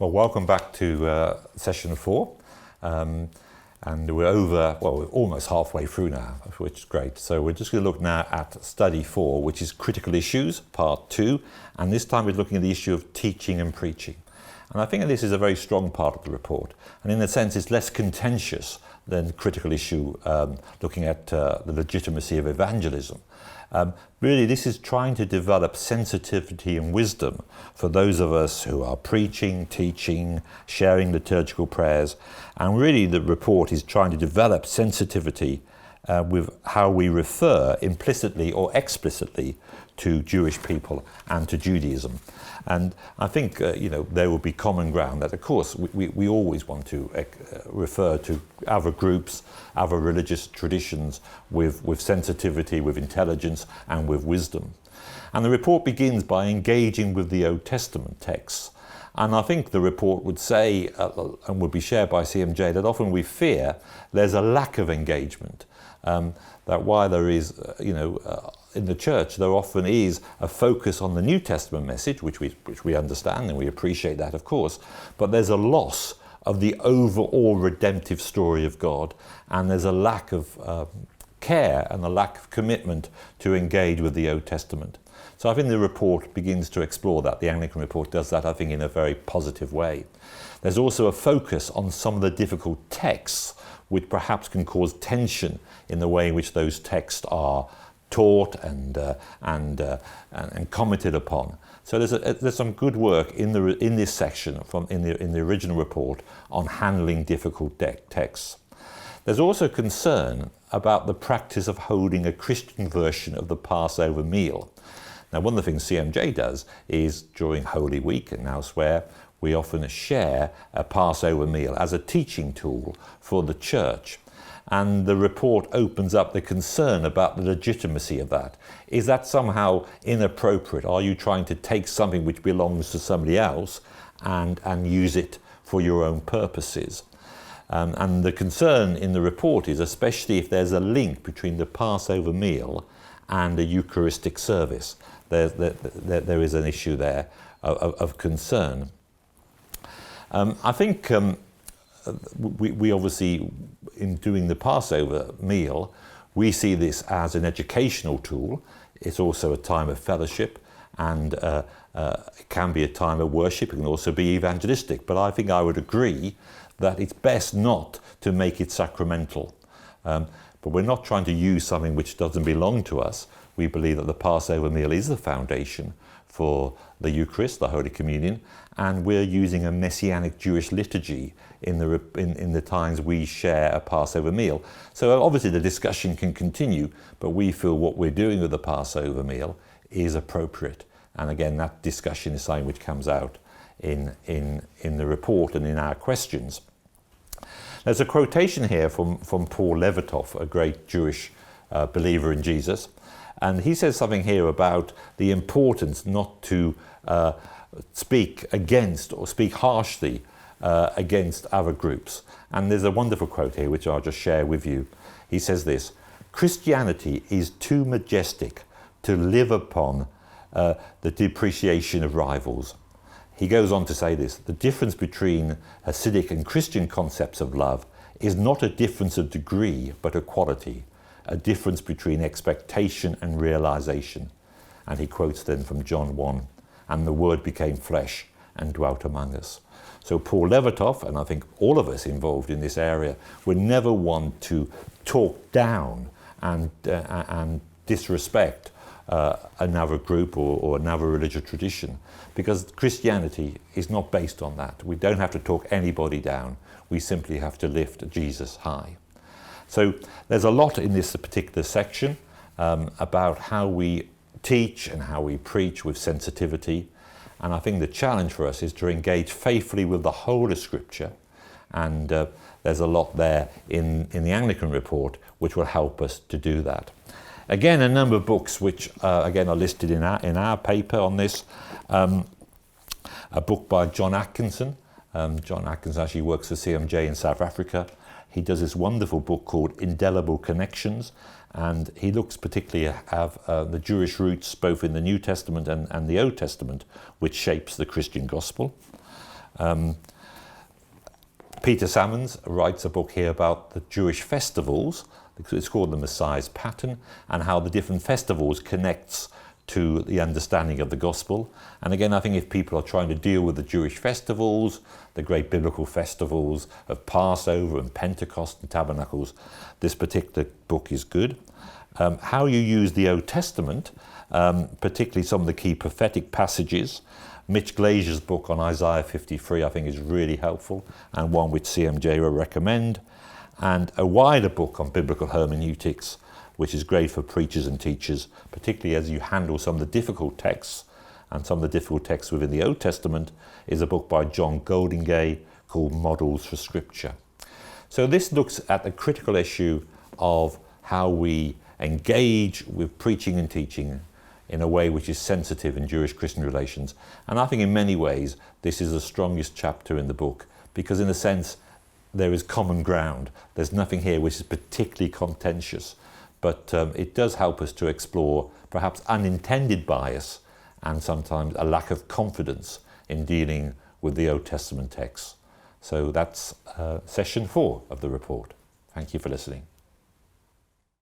Well, welcome back to session 4. And we're over, well, we're almost halfway through now, which is great. So we're just going to look now at study 4, which is critical issues, part 2. And this time we're looking at the issue of teaching and preaching. And I think this is a very strong part of the report. And in a sense, it's less contentious than the critical issue looking at the legitimacy of evangelism. Really, this is trying to develop sensitivity and wisdom for those of us who are preaching, teaching, sharing liturgical prayers. And really, the report is trying to develop sensitivity with how we refer implicitly or explicitly to Jewish people and to Judaism. And I think, there will be common ground that, of course, we always want to refer to other groups, other religious traditions with sensitivity, with intelligence, and with wisdom. And the report begins by engaging with the Old Testament texts. And I think the report would say, and would be shared by CMJ, that often we fear there's a lack of engagement. That while there is, in the church, there often is a focus on the New Testament message, which we understand and we appreciate that, of course, but there's a loss of the overall redemptive story of God, and there's a lack of care and a lack of commitment to engage with the Old Testament. So I think the report begins to explore that. The Anglican report does that, I think, in a very positive way. There's also a focus on some of the difficult texts which perhaps can cause tension in the way in which those texts are taught and commented upon. So there's some good work in this section in the original report on handling difficult texts. There's also concern about the practice of holding a Christian version of the Passover meal. Now, one of the things CMJ does is during Holy Week and elsewhere, we often share a Passover meal as a teaching tool for the church. And the report opens up the concern about the legitimacy of that. Is that somehow inappropriate? Are you trying to take something which belongs to somebody else and use it for your own purposes? And the concern in the report is, especially if there's a link between the Passover meal and a Eucharistic service, there is an issue there of concern. I think we obviously, in doing the Passover meal, we see this as an educational tool. It's also a time of fellowship, and it can be a time of worship. It can also be evangelistic. But I think I would agree that it's best not to make it sacramental. But we're not trying to use something which doesn't belong to us. We believe that the Passover meal is the foundation for the Eucharist, the Holy Communion, and we're using a messianic Jewish liturgy in the times we share a Passover meal. So obviously the discussion can continue, but we feel what we're doing with the Passover meal is appropriate. And again, that discussion is something which comes out in the report and in our questions. There's a quotation here from Paul Levitov, a great Jewish believer in Jesus. And he says something here about the importance not to speak against or speak harshly against other groups. And there's a wonderful quote here, which I'll just share with you. He says this: "Christianity is too majestic to live upon the depreciation of rivals." He goes on to say this: "The difference between Hasidic and Christian concepts of love is not a difference of degree, but a quality. A difference between expectation and realization." And he quotes then from John 1, "And the Word became flesh and dwelt among us." So Paul Levitov, and I think all of us involved in this area, would never want to talk down and disrespect another group or another religious tradition, because Christianity is not based on that. We don't have to talk anybody down. We simply have to lift Jesus high. So there's a lot in this particular section about how we teach and how we preach with sensitivity. And I think the challenge for us is to engage faithfully with the whole of Scripture. And there's a lot there in the Anglican report which will help us to do that. Again, a number of books which, again, are listed in our paper on this. A book by John Atkinson. John Atkinson actually works for CMJ in South Africa. He does this wonderful book called Indelible Connections, and he looks particularly at the Jewish roots both in the New Testament and the Old Testament, which shapes the Christian gospel. Peter Salmons writes a book here about the Jewish festivals. It's called The Messiah's Pattern, and how the different festivals connects to the understanding of the gospel. And again, I think if people are trying to deal with the Jewish festivals, the great biblical festivals of Passover and Pentecost and Tabernacles, this particular book is good. How you use the Old Testament, particularly some of the key prophetic passages. Mitch Glazer's book on Isaiah 53 I think is really helpful, and one which CMJ will recommend. And a wider book on biblical hermeneutics, which is great for preachers and teachers, particularly as you handle some of the difficult texts. And some of the difficult texts within the Old Testament is a book by John Goldingay called Models for Scripture. So this looks at the critical issue of how we engage with preaching and teaching in a way which is sensitive in Jewish-Christian relations. And I think in many ways this is the strongest chapter in the book, because in a sense there is common ground. There's nothing here which is particularly contentious, but it does help us to explore perhaps unintended bias and sometimes a lack of confidence in dealing with the Old Testament texts. So that's session 4 of the report. Thank you for listening.